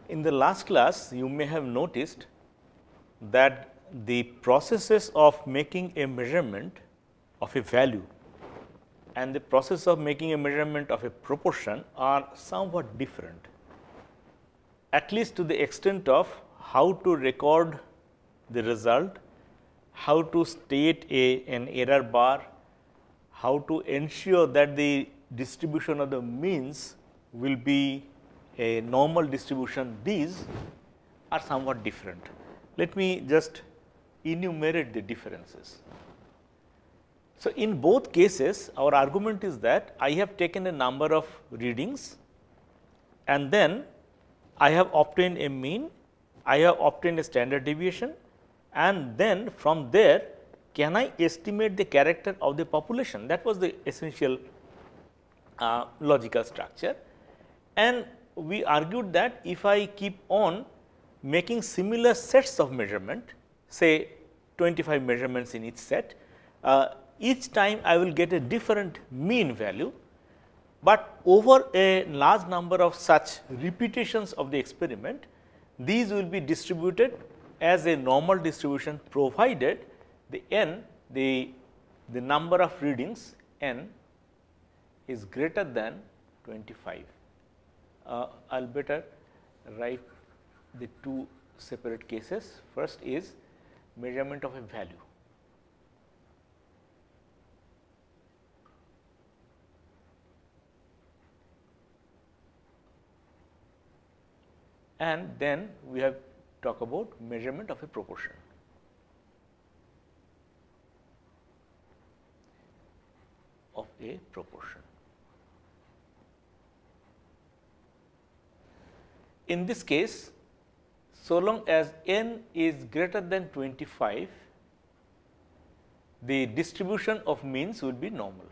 In the last class, you may have noticed that the processes of making a measurement of a value and the process of making a measurement of a proportion are somewhat different, at least to the extent of how to record the result, how to state an error bar, how to ensure that the distribution of the means will be a normal distribution. These are somewhat different. Let me just enumerate the differences. So, in both cases our argument is that I have taken a number of readings and then I have obtained a mean, I have obtained a standard deviation, and then from there can I estimate the character of the population. That was the essential logical structure, and we argued that if I keep on making similar sets of measurement, say 25 measurements in each set, each time I will get a different mean value, but over a large number of such repetitions of the experiment, these will be distributed as a normal distribution, provided the n, the number of readings n is greater than 25. I will better write the two separate cases. First is measurement of a value. And then we have talk about measurement of a proportion. In this case, so long as n is greater than 25, the distribution of means will be normal.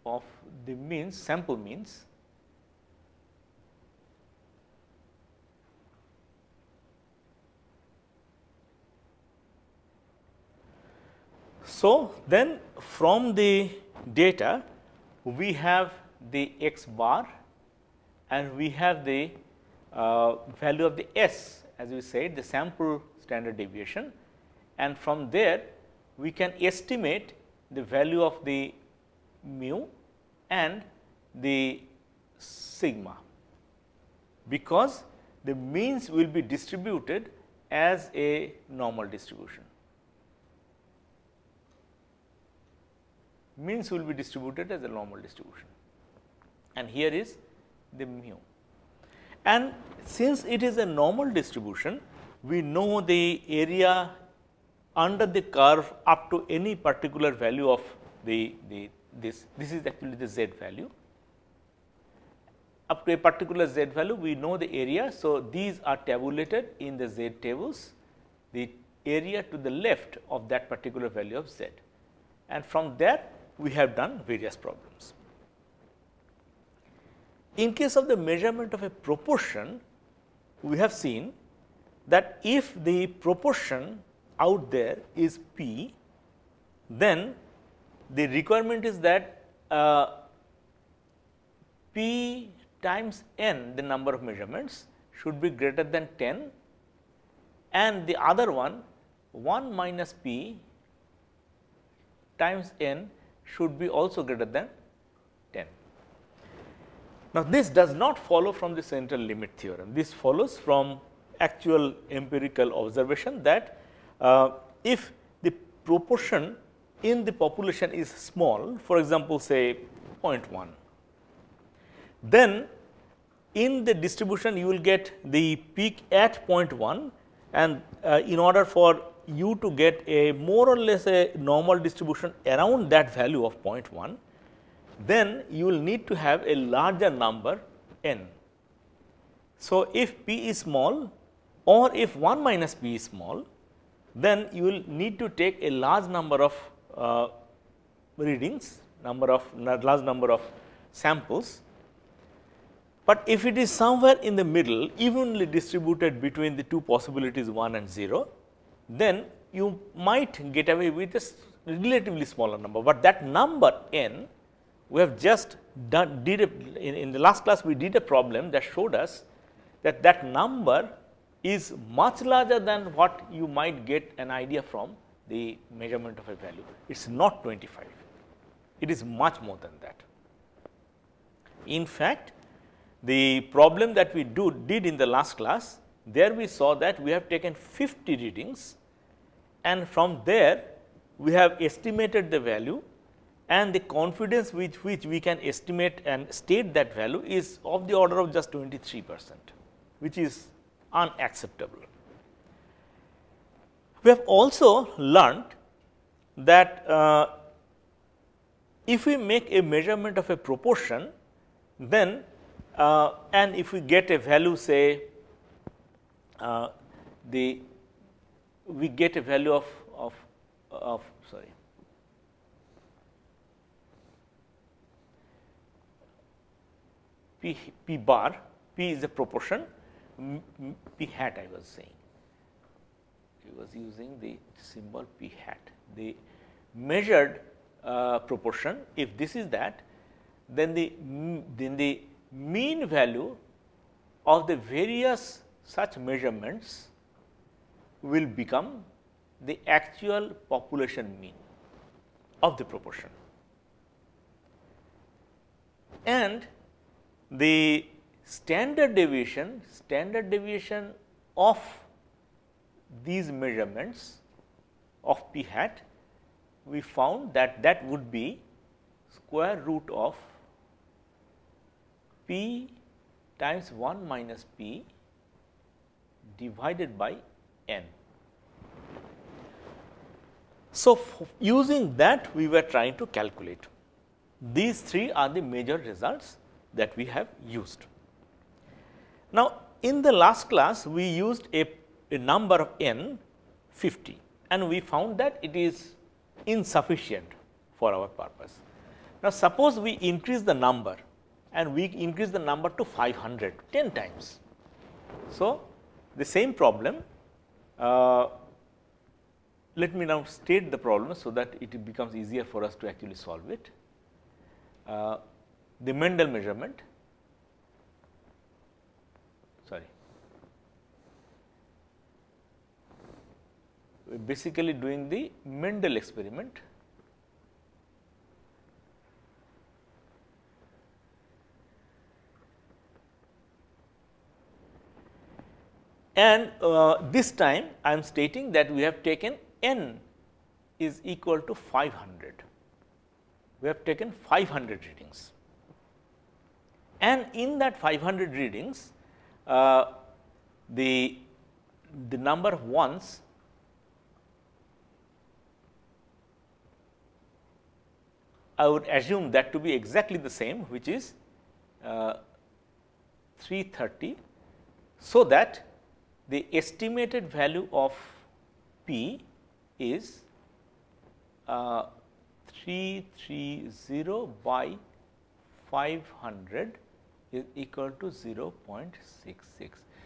Of the means, sample means, so then from the data we have the x bar and we have the value of the s, as we said, the sample standard deviation, and from there we can estimate the value of the mu and the sigma, because the means will be distributed as a normal distribution. Means will be distributed as a normal distribution, and here is the mu. And since it is a normal distribution, we know the area under the curve up to any particular value of this is actually the z value. Up to a particular z value we know the area. So, these are tabulated in the z tables, the area to the left of that particular value of z, and from there we have done various problems. In case of the measurement of a proportion, we have seen that if the proportion out there is p, then the requirement is that p times n, the number of measurements, should be greater than 10, and the other one 1 minus p times n should be also greater than 10. Now, this does not follow from the central limit theorem. This follows from actual empirical observation that if the proportion in the population is small, for example, say 0.1, then in the distribution you will get the peak at 0.1, and in order for you to get a more or less a normal distribution around that value of 0.1, then you will need to have a larger number n. So, if p is small or if 1 minus p is small, then you will need to take a large number of readings, large number of samples. But if it is somewhere in the middle, evenly distributed between the two possibilities 1 and 0, then you might get away with relatively smaller number, but that number n we have just done in the last class we did a problem that showed us that that number is much larger than what you might get an idea from the measurement of a value. It is not 25, it is much more than that. In fact, the problem that we did in the last class, there we saw that we have taken 50 readings and from there we have estimated the value, and the confidence with which we can estimate and state that value is of the order of just 23%, which is unacceptable. We have also learned that if we make a measurement of a proportion, then and if we get a value, say we get a value of sorry, p bar, p is a proportion, p hat I was saying, I was using the symbol p hat, the measured proportion. If this is that, then the mean value of the various such measurements will become the actual population mean of the proportion. And the standard deviation of these measurements of p hat, we found that that would be square root of p times 1 minus p divided by n. So, using that we were trying to calculate. These three are the major results that we have used. Now, in the last class we used a number of n 50, and we found that it is insufficient for our purpose. Now, suppose we increase the number and we increase the number to 500, 10 times. So, the same problem, let me now state the problem so that it becomes easier for us to actually solve it. The Mendel measurement, sorry, we are basically doing the Mendel experiment. And this time I am stating that we have taken n is equal to 500. We have taken 500 readings, and in that 500 readings the number of ones I would assume that to be exactly the same, which is 330, so that the estimated value of p is 330 by 500 is equal to 0.66.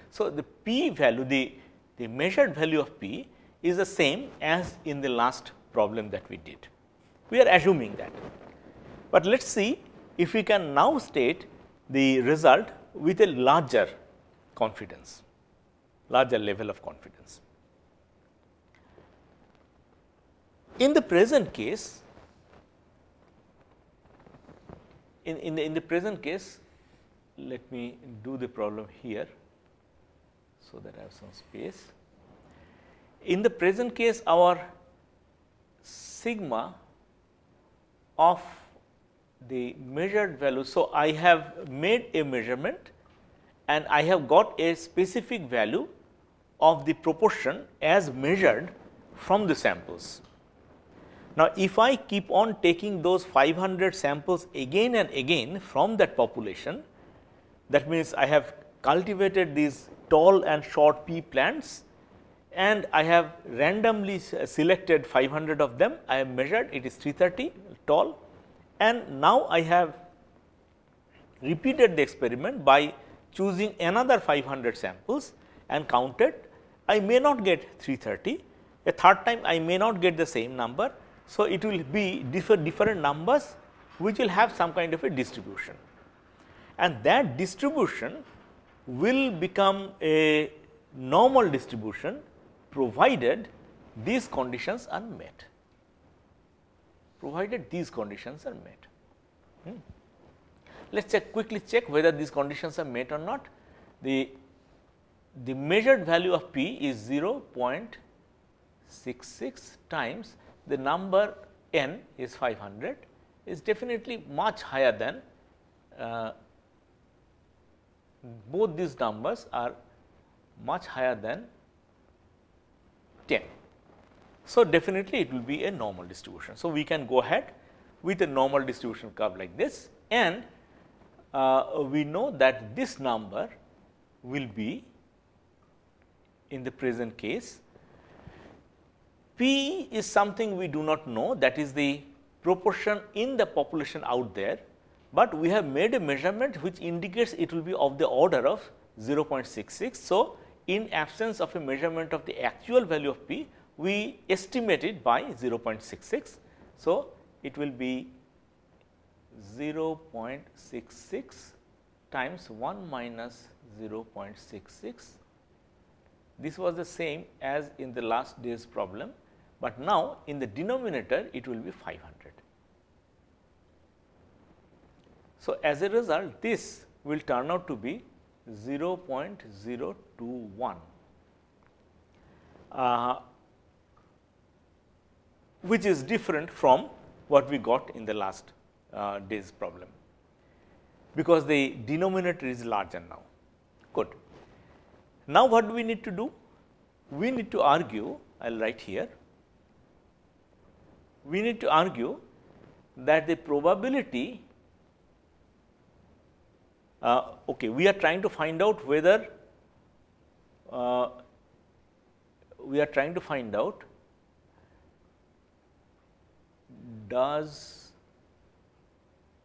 So, the p value, the measured value of p is the same as in the last problem that we did. We are assuming that, but let us see if we can now state the result with a larger confidence, larger level of confidence. In the present case, in the present case, let me do the problem here, so that I have some space. In the present case, our sigma of the measured value. So, I have made a measurement and I have got a specific value of the proportion as measured from the samples. Now, if I keep on taking those 500 samples again and again from that population, that means I have cultivated these tall and short pea plants, and I have randomly selected 500 of them. I have measured, it is 330 tall, and now I have repeated the experiment by choosing another 500 samples and counted. I may not get 330, a third time I may not get the same number, So, it will be different numbers which will have some kind of a distribution, and that distribution will become a normal distribution provided these conditions are met, provided these conditions are met. Let us quickly check whether these conditions are met or not. The measured value of p is 0.66 times the number n is 500, is definitely much higher than both these numbers are much higher than 10. So, definitely it will be a normal distribution. So, we can go ahead with a normal distribution curve like this, and we know that this number will be, in the present case, p is something we do not know, that is the proportion in the population out there, but we have made a measurement which indicates it will be of the order of 0.66. So, in absence of a measurement of the actual value of p, we estimate it by 0.66. So, it will be 0.66 times 1 minus 0.66. This was the same as in the last day's problem, but now in the denominator it will be 500. So, as a result, this will turn out to be 0.021, which is different from what we got in the last day's problem, because the denominator is larger now. Good. Now, what do we need to do? We need to argue, I will write here, we need to argue that the probability, okay, we are trying to find out whether does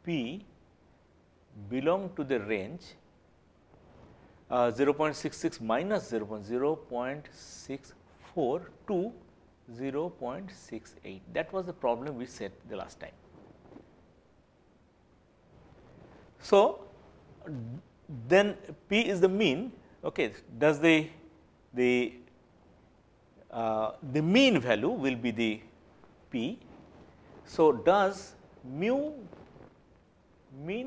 p belong to the range 0.66 minus 0.64 to 0.68. That was the problem we set the last time. So, then p is the mean. Okay, does the mean value will be the p. So, does mean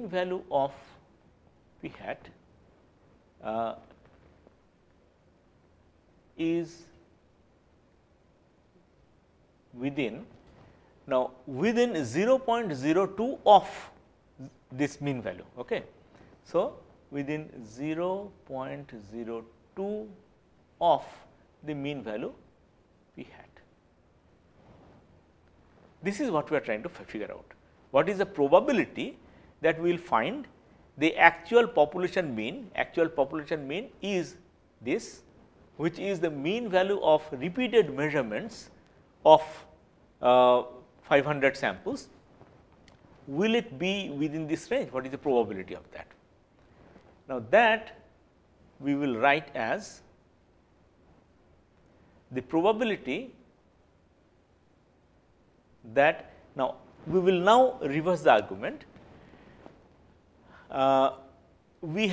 value of p hat is within, now within 0.02 of this mean value. Okay. So, within 0.02 of the mean value p hat. This is what we are trying to figure out. What is the probability that we will find the actual population mean? Actual population mean is this, which is the mean value of repeated measurements of 500 samples. Will it be within this range? What is the probability of that? Now, that we will write as the probability that, now we will now reverse the argument. We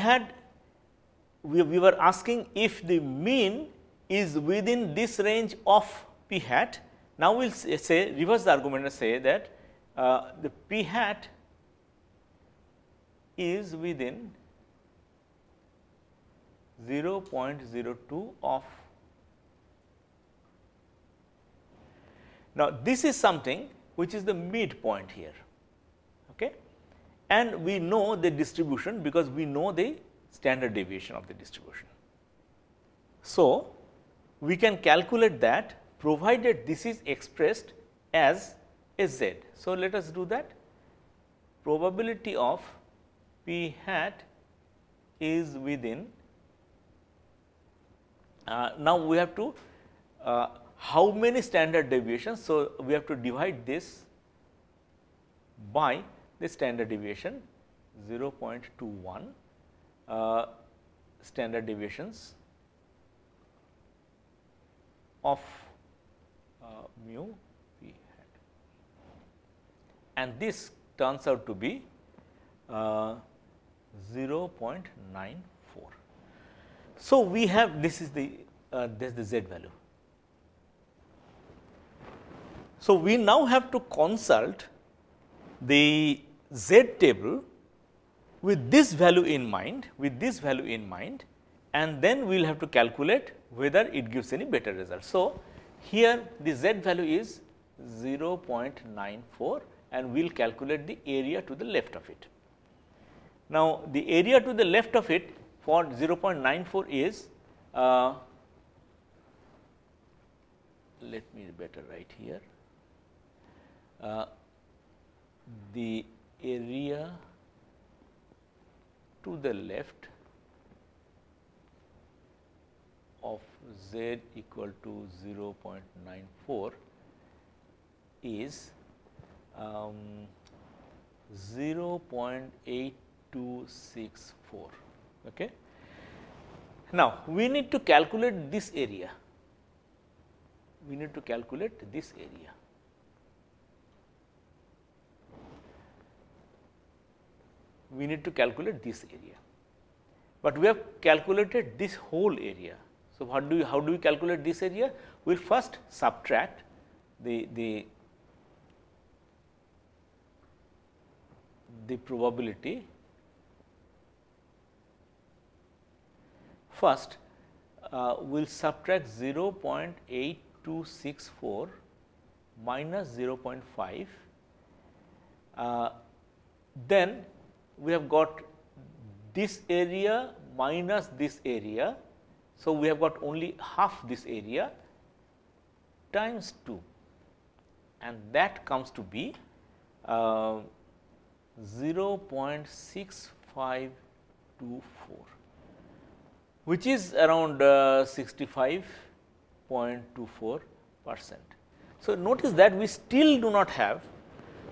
were asking if the mean is within this range of p hat. Now, we will say reverse the argument and say that the p hat is within 0.02 of. Now, this is something which is the midpoint here, okay? And we know the distribution because we know the standard deviation of the distribution. So, we can calculate that provided this is expressed as a z. So, let us do that. Probability of p hat is within, now we have to how many standard deviations. So, we have to divide this by the standard deviation 0.21 standard deviations of mu p hat. and this turns out to be 0.94. So, we have this is the z value. So, we now have to consult the z table with this value in mind, and then we will have to calculate whether it gives any better result. So, here the z value is 0.94 and we will calculate the area to the left of it. Now, the area to the left of it for 0.94 is, let me better write here, the area to the left of z equal to 0.94 is 0.8264. Okay. Now, we need to calculate this area. We need to calculate this area. We need to calculate this area, but we have calculated this whole area. So, how do we calculate this area? We will first subtract the probability. First, we will subtract 0.8264 minus 0.5. Then we have got this area minus this area. So, we have got only half this area times 2, and that comes to be 0.6524, which is around 65.24%. So, notice that we still do not have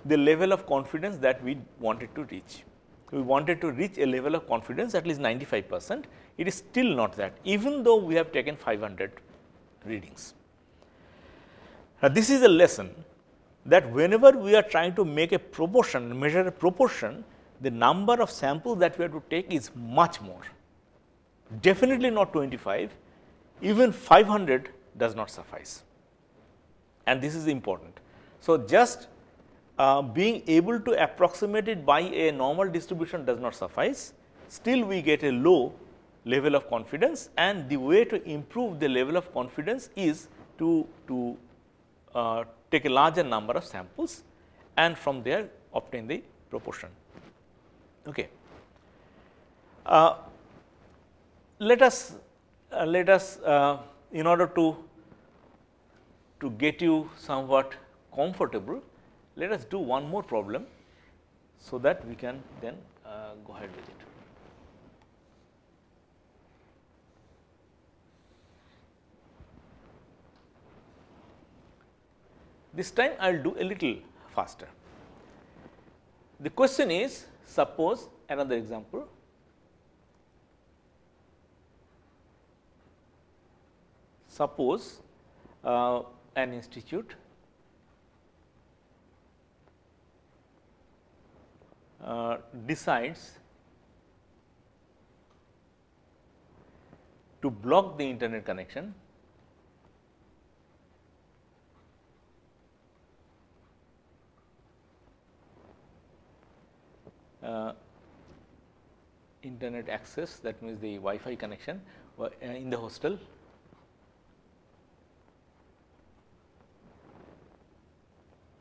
the level of confidence that we wanted to reach. We wanted to reach a level of confidence at least 95%. It is still not that, even though we have taken 500 readings. Now, this is a lesson that whenever we are trying to make a proportion, measure a proportion, the number of samples that we have to take is much more. Definitely not 25, even 500 does not suffice, and this is important. So, just being able to approximate it by a normal distribution does not suffice. Still we get a low level of confidence, and the way to improve the level of confidence is to take a larger number of samples and from there obtain the proportion. Okay. Let us in order to get you somewhat comfortable, let us do one more problem, so that we can then go ahead with it. This time I will do a little faster. The question is, suppose another example. Suppose an institute decides to block the internet connection internet access, that means the Wi-Fi connection in the hostel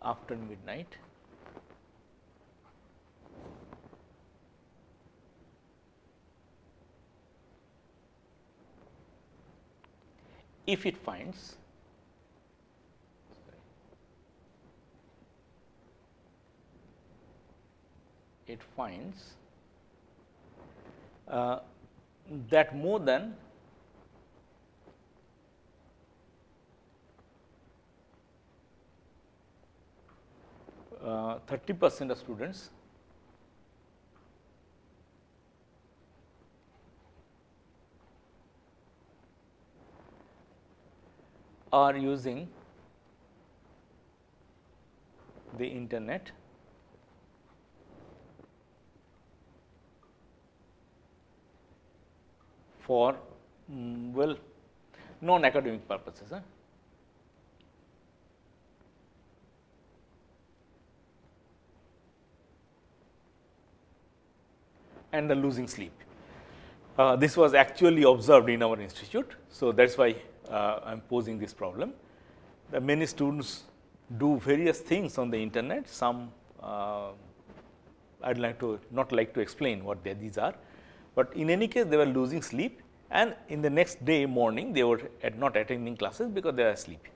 after midnight. If it finds that more than 30% of students are using the internet for well, non-academic purposes. And the losing sleep. This was actually observed in our institute. So, that is why I am posing this problem. The many students do various things on the internet. Some I would not like to explain what these are, but in any case they were losing sleep, and in the next day morning they were not attending classes because they are asleep.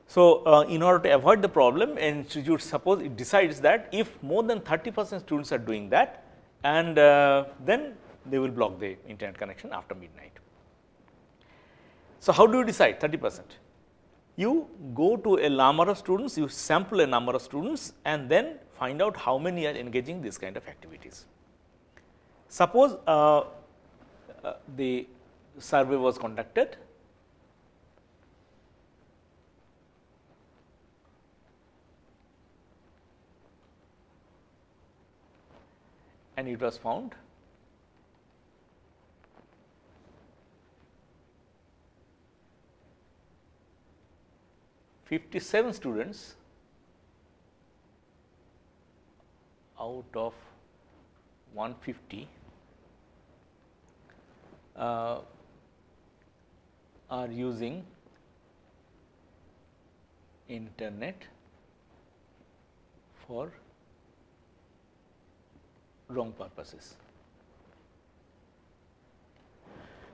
So, in order to avoid the problem, institute suppose it decides that if more than 30% students are doing that, and then they will block the internet connection after midnight. So, how do you decide 30%? You go to a number of students, you sample a number of students, and then find out how many are engaging this kind of activities. Suppose the survey was conducted, and it was found (57) students out of 150 are using internet for wrong purposes.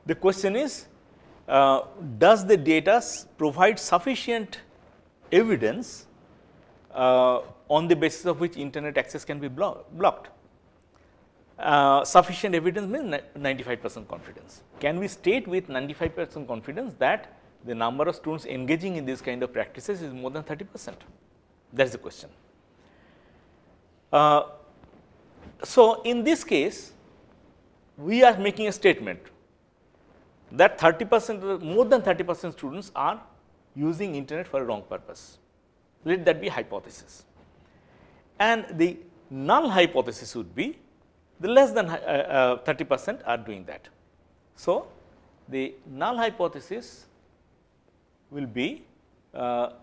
The question is, does the data provide sufficient evidence on the basis of which internet access can be blocked? Sufficient evidence means 95% confidence. Can we state with 95% confidence that the number of students engaging in this kind of practices is more than 30%? That is the question. So, in this case, we are making a statement that 30%, more than 30% students are using internet for a wrong purpose. Let that be hypothesis. And the null hypothesis would be the less than 30% are doing that. So, the null hypothesis will be I'll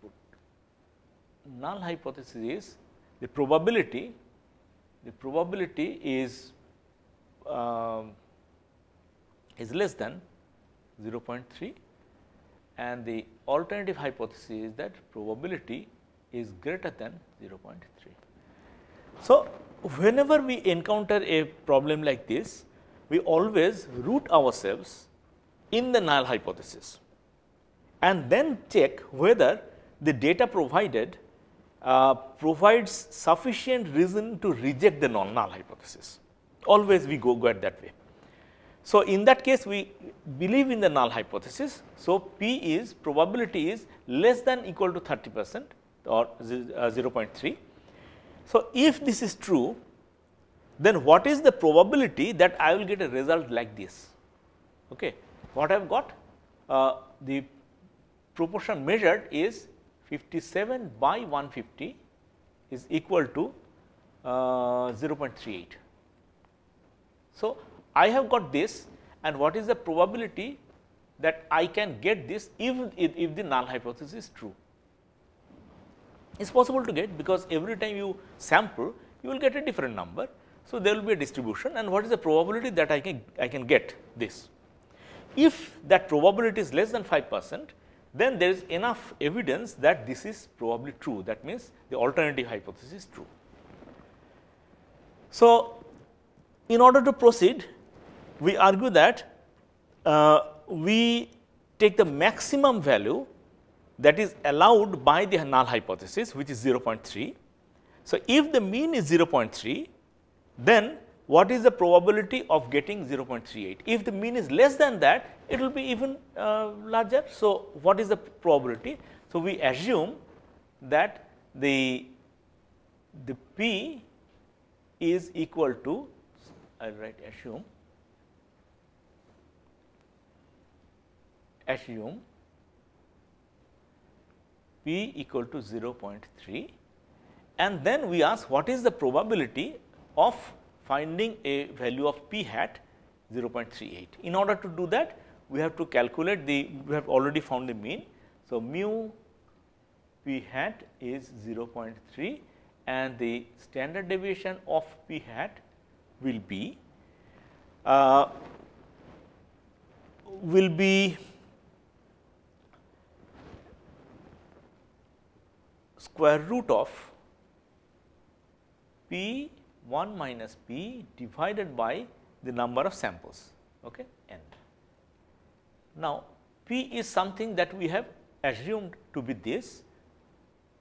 put null hypothesis is the probability is less than 0.3, and the alternative hypothesis is that probability is greater than 0.3. So, whenever we encounter a problem like this, we always root ourselves in the null hypothesis and then check whether the data provided provides sufficient reason to reject the null hypothesis. Always we go at that way. So, in that case we believe in the null hypothesis. So, P is probability is less than equal to 30% or 0.3. So, if this is true, then what is the probability that I will get a result like this? Okay. What I have got? The proportion measured is 57 by 150 is equal to 0.38. So, I have got this, and what is the probability that I can get this if the null hypothesis is true? It is possible to get, because every time you sample you will get a different number. So, there will be a distribution, and what is the probability that I can get this? If that probability is less than 5%, then there is enough evidence that this is probably true. That means, the alternative hypothesis is true. So, in order to proceed, we argue that we take the maximum value that is allowed by the null hypothesis, which is 0.3. So, if the mean is 0.3, then what is the probability of getting 0.38? If the mean is less than that, it will be even larger. So, what is the probability? So, we assume that the P is equal to, I will write assume P equal to 0.3, and then we ask what is the probability of finding a value of P hat 0.38. In order to do that, we have to calculate we have already found the mean. So, mu p hat is 0.3 and the standard deviation of p hat will be square root of p 1 minus p divided by the number of samples, okay, n. Now, p is something that we have assumed to be this.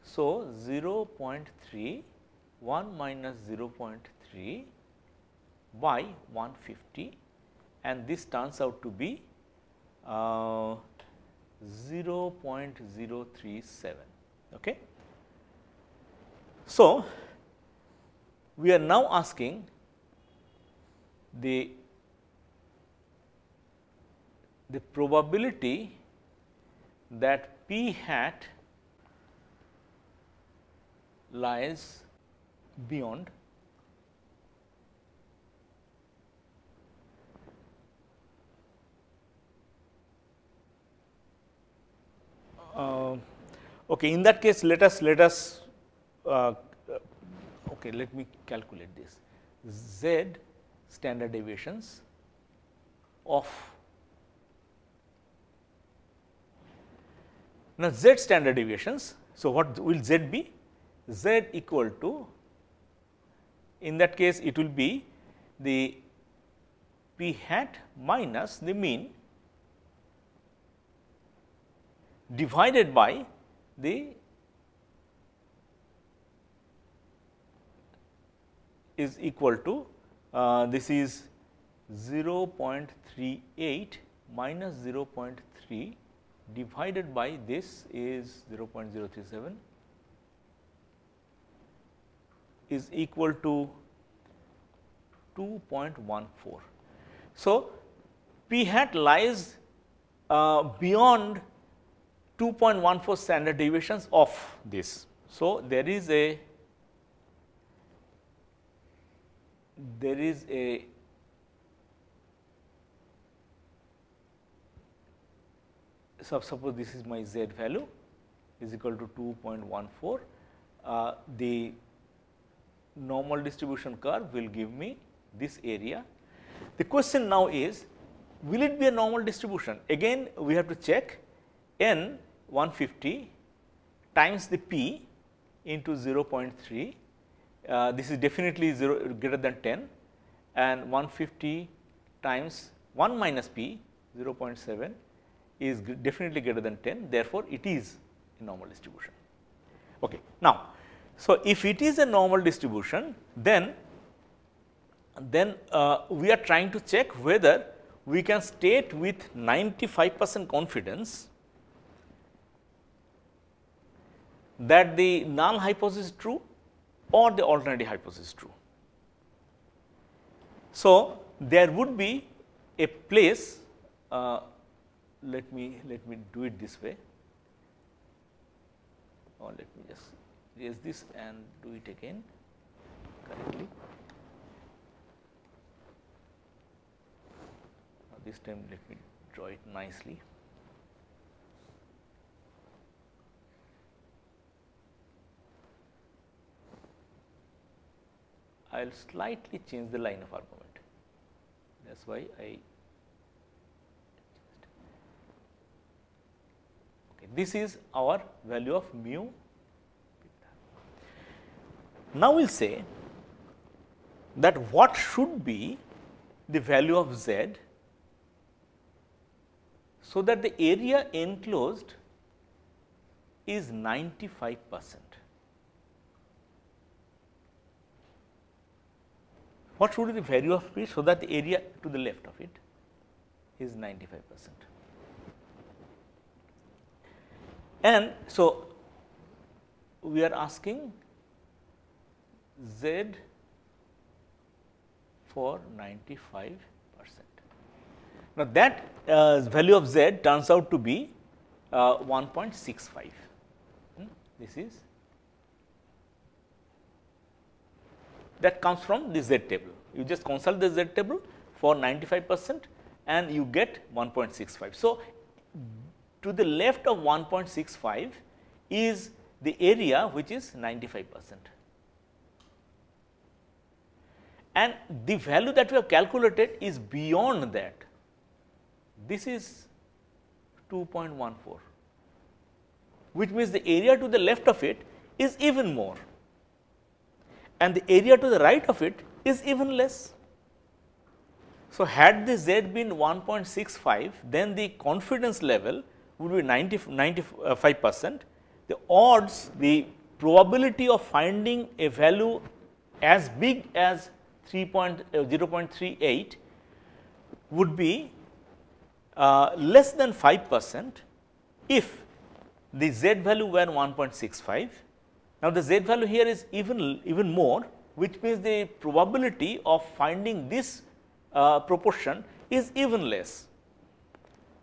So, 0.3 1 minus 0.3 by 150 and this turns out to be 0.037. Okay. So, we are now asking the probability that p hat lies beyond okay, in that case let us okay, let me calculate this z standard deviations of now z standard deviations. So, what will z be? Z equal to, in that case it will be the p hat minus the mean divided by the is equal to this is 0.38 minus 0.3 divided by this is 0.037 is equal to 2.14. So, p hat lies beyond 2.14 standard deviations of this. So, there is a so suppose this is my z value is equal to 2.14. The normal distribution curve will give me this area. The question now is, will it be a normal distribution? Again we have to check n 150 times the p into 0.3. This is definitely 0 greater than 10 and 150 times 1 minus p 0.7 is definitely greater than 10, therefore, it is a normal distribution. Okay. Now, so if it is a normal distribution, then we are trying to check whether we can state with 95% confidence that the null hypothesis is true or the alternative hypothesis is true. So, there would be a place, let me do it this way, or let me just erase this and do it again correctly. Now, this time let me draw it nicely. I will slightly change the line of argument, that is why I this is our value of mu. Now, we will say that what should be the value of z, so that the area enclosed is 95%. What should be the value of p, so that the area to the left of it is 95%. And so, we are asking z for 95%. Now, that value of z turns out to be 1.65. This is that comes from the z table. You just consult the z table, for 95% and you get 1.65. So, to the left of 1.65 is the area which is 95%. And the value that we have calculated is beyond that. This is 2.14, which means the area to the left of it is even more and the area to the right of it is even less. So, had the Z been 1.65, then the confidence level would be 95%. The odds, the probability of finding a value as big as 0.38 would be less than 5% if the Z value were 1.65. Now, the Z value here is even more, which means the probability of finding this proportion is even less.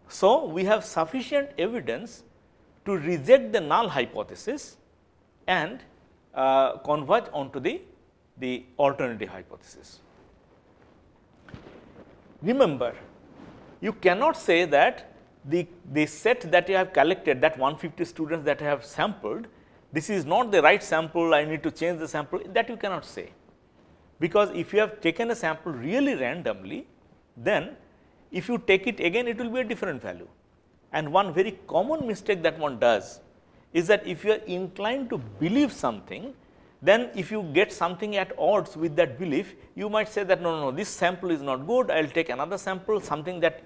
So, we have sufficient evidence to reject the null hypothesis and converge onto the alternative hypothesis. Remember, you cannot say that the set that you have collected, that 150 students that I have sampled, this is not the right sample, I need to change the sample, that you cannot say. Because if you have taken a sample really randomly, then if you take it again, it will be a different value. And one very common mistake that one does is that if you are inclined to believe something, then if you get something at odds with that belief, you might say that no, this sample is not good, I will take another sample, something that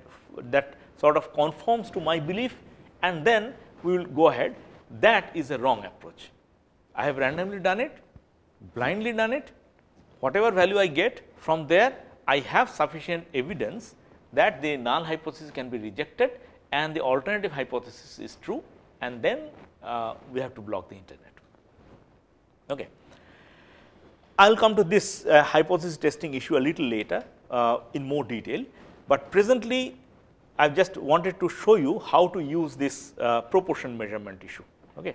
sort of conforms to my belief, and then we will go ahead. That is a wrong approach. I have randomly done it, blindly done it, whatever value I get from there, I have sufficient evidence that the null hypothesis can be rejected and the alternative hypothesis is true, and then we have to block the internet. Okay. I will come to this hypothesis testing issue a little later in more detail, but presently I have just wanted to show you how to use this proportion measurement issue. Okay.